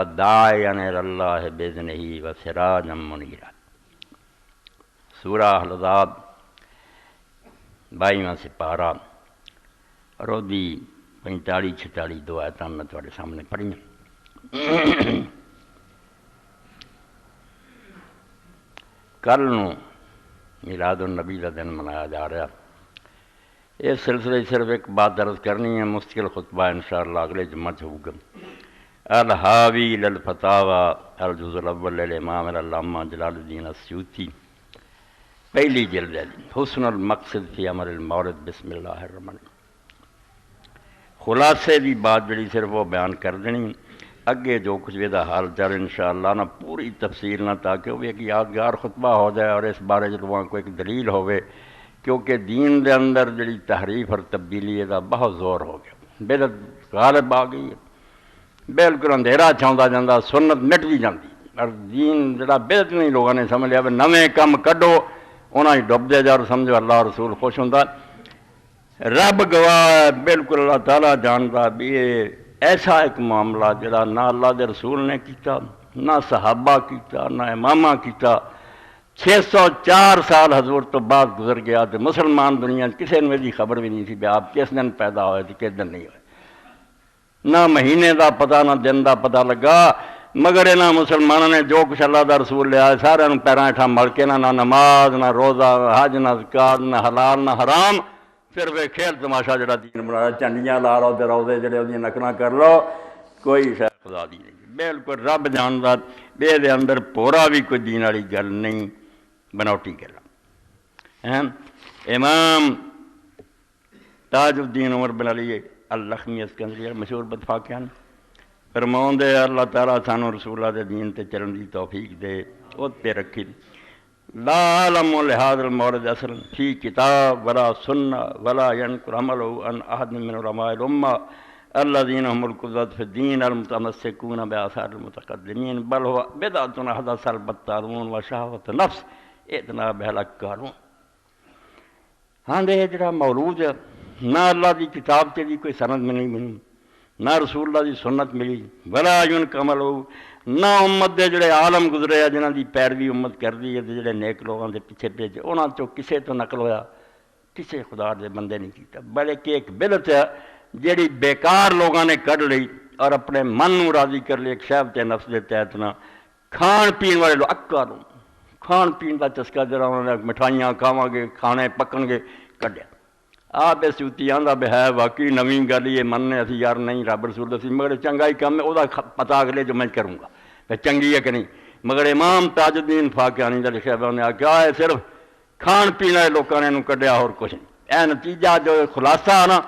داعیا الی اللہ باذنہ وسراجا منیرا۔ سورہ احزاب 22واں سپارہ اور دی 45-46 دو آیتاں میں تھوڑے سامنے پڑھیں۔ کل نو میلاد النبی کا دن منایا جا رہا۔ اس سلسلے صرف ایک بات عرض کرنی ہے، مستقل خطبہ انشاءاللہ اگلے جمعہ ہوگا۔ الحاوی للفتاوی الجزء الاول للامام العلامہ جلال الدین السیوطی، پہلی جلد ہے، حسن المقصد فی امر المورد، بسم اللہ الرحمن الرحیم۔ خلاصے دی بات جڑی صرف وہ بیان کر دینی، اگے جو کچھ بھی دا حال چل انشاءاللہ نہ پوری تفصیل نہ، تاکہ وہ ایک یادگار خطبہ ہو جائے اور اس بارے جلوان کو ایک دلیل ہوئے، کیونکہ دین دے اندر جڑی تحریف اور تبدیلی دا بہت زور ہو گیا، بدعت غالب آ گئی ہے، بالکل اندھیرا چھاؤندا جاندا، سنت مٹ بھی جاندی، اور دین جڑا بدعت نہیں لوگوں نے سمجھ لیا، نویں کم کڈو انہاں ہی ڈب دے جا، اور سمجھو اللہ رسول خوش ہوندا۔ رب گواہ بالکل اللہ تعالیٰ جانتا بھی یہ ایسا ایک معاملہ جڑا نہ اللہ دے رسول نے کیتا، نہ صحابہ کیتا، نہ امامہ کیتا۔ 604 سال حضور تو بعد گزر گیا، تو مسلمان دنیا کسی نے دی خبر بھی نہیں تھی کہ آپ کس دن پیدا ہوئے تھے، کس دن نہیں ہوئے، نہ مہینے دا پتہ نہ دن دا پتہ لگا، مگر انہاں مسلمانوں نے جو کچھ اللہ دا رسول لیا سارے پیراں ہیٹھاں مل کے نہ نماز، نہ روزہ، حج، نہ زکات، نہ حلال نہ حرام، پھر وہ کھیل تماشا جڑا دین بنایا، چنڈیاں لا لو تے روزے جڑے وہ نقلاں کر لو، کوئی شے خدا دی نہیں، بالکل رب جاندا بے دے اندر پورا بھی کوئی دین والی گل نہیں، بنوٹی گل۔ امام تاج الدین عمر بن علی اللخمی اسکندری مشہور بدفاقیان فرماؤں دے، اللہ تعالیٰ سانو رسول اللہ دے دین تے چلن دی توفیق دے، اس پہ رکھی۔ لا علم لهذا المورد اصلا فی کتاب ولا سنہ ولا ینقل عملہ عن احد من علماء الامہ الذین هم القدوۃ فی الدین المتمسکون بآثار المتقدمین، بل هو بدعۃ احدث البتارون وشہوۃ نفس اتنا بہلک کارون۔ ہاں دے جڑا مولود ہے، نہ اللہ دی کتاب تے دی کوئی سند ملی، نہ رسول اللہ دی سنت ملی، ولا ینقل عملہ، نہ امت دے جڑے عالم گزرے ہیں جنہاں دی پیروی امت کر دی ہے، جڑے نیک لوگاں دے پیچھے بھیجے، انہاں چوں کسے تو نقل ہویا، کسے خدا دے بندے نہیں کیتا، بلکہ ایک بدعت ہے جڑی بیکار لوگاں نے کر لی اور اپنے من نو راضی کر لی، ایک شہوت نفس دے تحت نہ کھان پین والے لوگ اکاروں، کھان پین دا چسکا جڑا انہوں نے مٹھائیاں کھاواں گے، کھانے پکن گے کڈیا۔ آپ سیوتی آندا بے ہے واقعی نویں گل یہ مننے اسی یار نہیں رب رسول دسی، مگر چنگا ہی کم ہے وہ پتہ اگلے جو میں کروں گا کہ چنگی ہے کہ نہیں، مگر امام تاج الدین فاقیانی دا لکھا ہے انہیں آخیا ہے صرف کھان پین والے لوگوں نے انہوں کڈیا اور کچھ نہیں۔ اے نتیجہ جو خلاصہ نا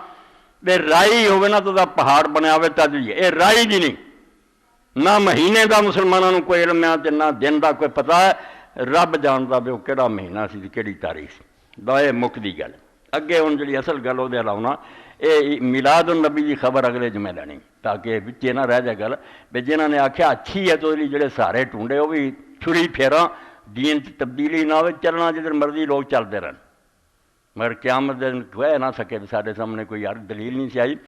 بے رائی ہوئے نا تو دا پہاڑ بنیا ہوئے تجوی ہے، اے رائی دی نہیں، نہ مہینے دا مسلمانوں کوئی علم ہے نہ دن دا کوئی پتہ ہے، رب جانتا بھی وہ کہڑا مہینہ سی کہڑی تاریخ سی، دا مک دی گل۔ اگے ہوں جی اصل گل وہ لاؤنا، یہ میلاد النبی کی خبر اگلے جمعے لینی، تاکہ بچے نہ رہ جائے گل بھی جنہوں نے آخیا اچھی ہے تو جڑے سارے ٹونڈے وہ بھی چھری پھیراں، دین تبدیلی نہ ہو، چلنا جدھر مرضی لوگ چلتے رہن، مگر قیامت دن کہہ نہ سکے سارے سامنے کوئی یار دلیل نہیں سی آئی۔